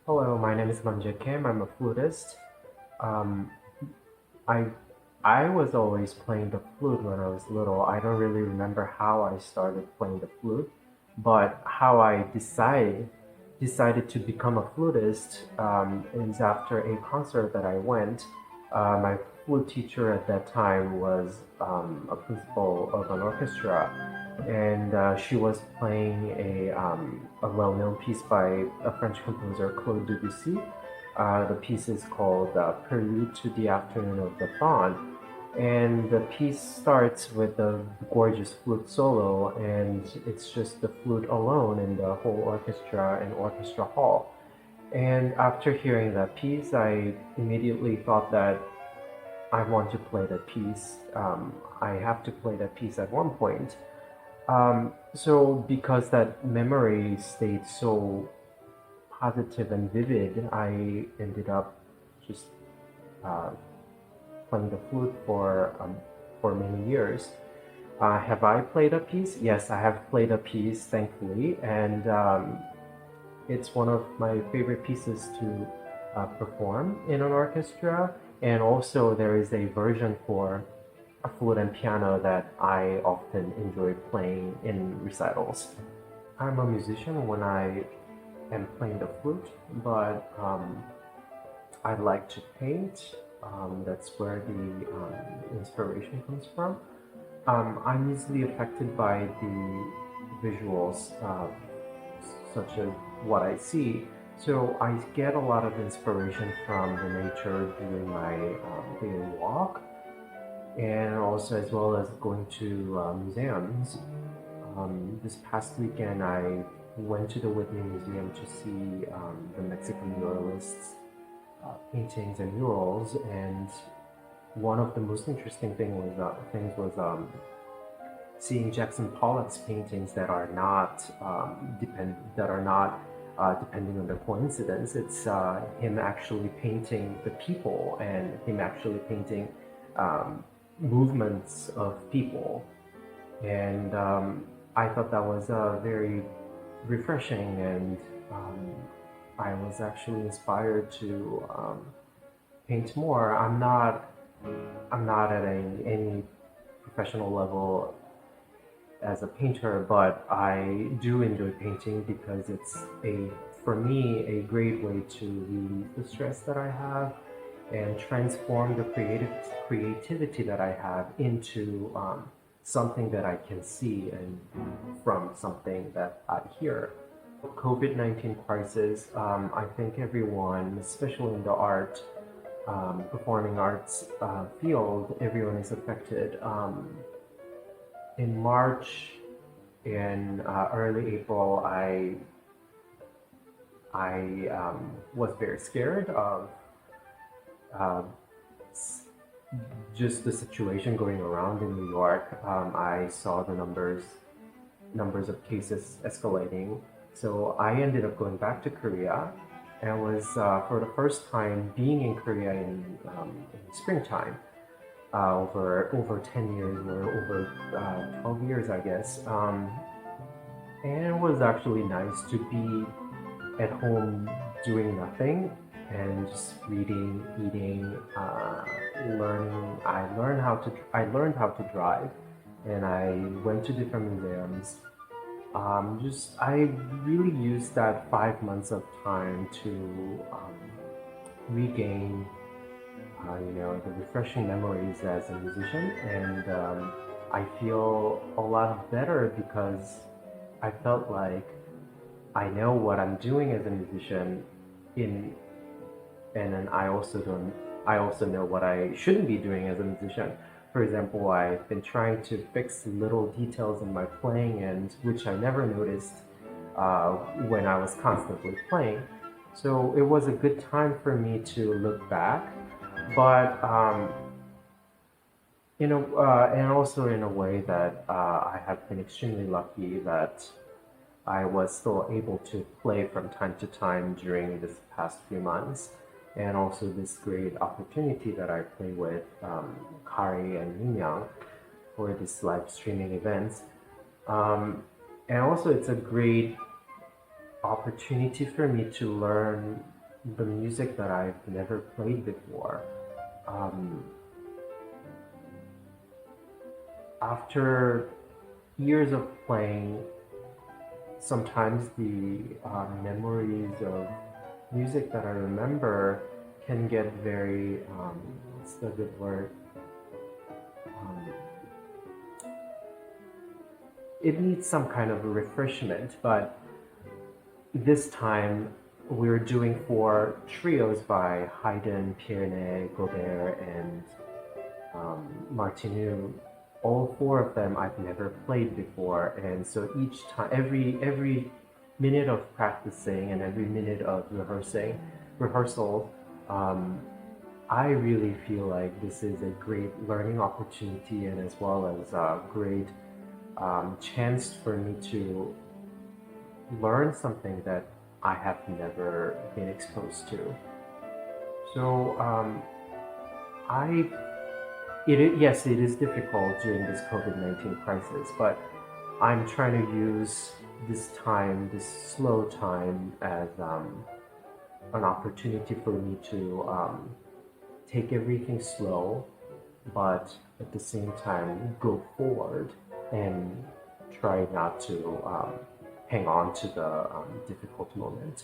Hello, my name is Beomjae Kim. I'm a flutist. Um, I I was always playing the flute when I was little. I don't really remember how I started playing the flute, but how I decided to become a flutist is after a concert that I went. My flute teacher at that time was a principal of an orchestra, and she was playing a well-known piece by a French composer, Claude Debussy. The piece is called Prelude to the Afternoon of the Faun. And the piece starts with a gorgeous flute solo, and it's just the flute alone in the whole orchestra and orchestra hall. And after hearing that piece, I immediately thought that I want to play that piece. I have to play that piece at one point. So because that memory stayed so positive and vivid, I ended up just uh, playing the flute for many years. Have I played a piece? Yes, I have played a piece, thankfully, and it's one of my favorite pieces to perform in an orchestra. And also, there is a version for a flute and piano that I often enjoy playing in recitals. I'm a musician when I am playing the flute, but I like to paint. That's where the inspiration comes from. I'm easily affected by the visuals, such as what I see. So I get a lot of inspiration from the nature during my daily walk, and also as well as going to museums. This past weekend, I went to the Whitney Museum to see the Mexican muralists' paintings and murals, and one of the most interesting things was seeing Jackson Pollock's paintings that are not depending on the coincidence. It's him actually painting the people and him actually painting um, movements of people, and I thought that was very refreshing, and I was actually inspired to paint more. I'm not at any professional level as a painter, but I do enjoy painting because it's for me, a great way to relieve the stress that I have and transform the creativity that I have into something that I can see and from something that I hear. COVID-19 crisis, I think everyone, especially in the performing arts field, everyone is affected. In March and early April, I was very scared of uh, just the situation going around in New York. I saw the numbers of cases escalating, so I ended up going back to Korea, and was for the first time being in Korea in springtime. Over 10 years or over 12 years, I guess. And it was actually nice to be at home doing nothing and just reading, eating, learning. I learned how to drive, and I went to different museums. Just I really used that 5 months of time to regain the refreshing memories as a musician, and I feel a lot better because I felt like I know what I'm doing as a musician, in and then I also know what I shouldn't be doing as a musician. For example, I've been trying to fix little details in my playing, and which I never noticed when I was constantly playing. So it was a good time for me to look back, but and also in a way that I have been extremely lucky that I was still able to play from time to time during this past few months, and also this great opportunity that I play with Kari and Minyoung for this live streaming events. And also, it's a great opportunity for me to learn the music that I've never played before. Um, After years of playing, sometimes the memories of music that I remember can get very, what's the good word? Um, it needs some kind of a refreshment, but this time we're doing 4 trios by Haydn, Pierre, Gaubert, and Martinu. All 4 of them I've never played before, and so each time, every minute of practicing and every minute of rehearsal, um, I really feel like this is a great learning opportunity and as well as a great chance for me to learn something that I have never been exposed to. So I yes, it is difficult during this COVID-19 crisis, but I'm trying to use this time, this slow time, as an opportunity for me to take everything slow, but at the same time go forward and try not to hang on to the difficult moment.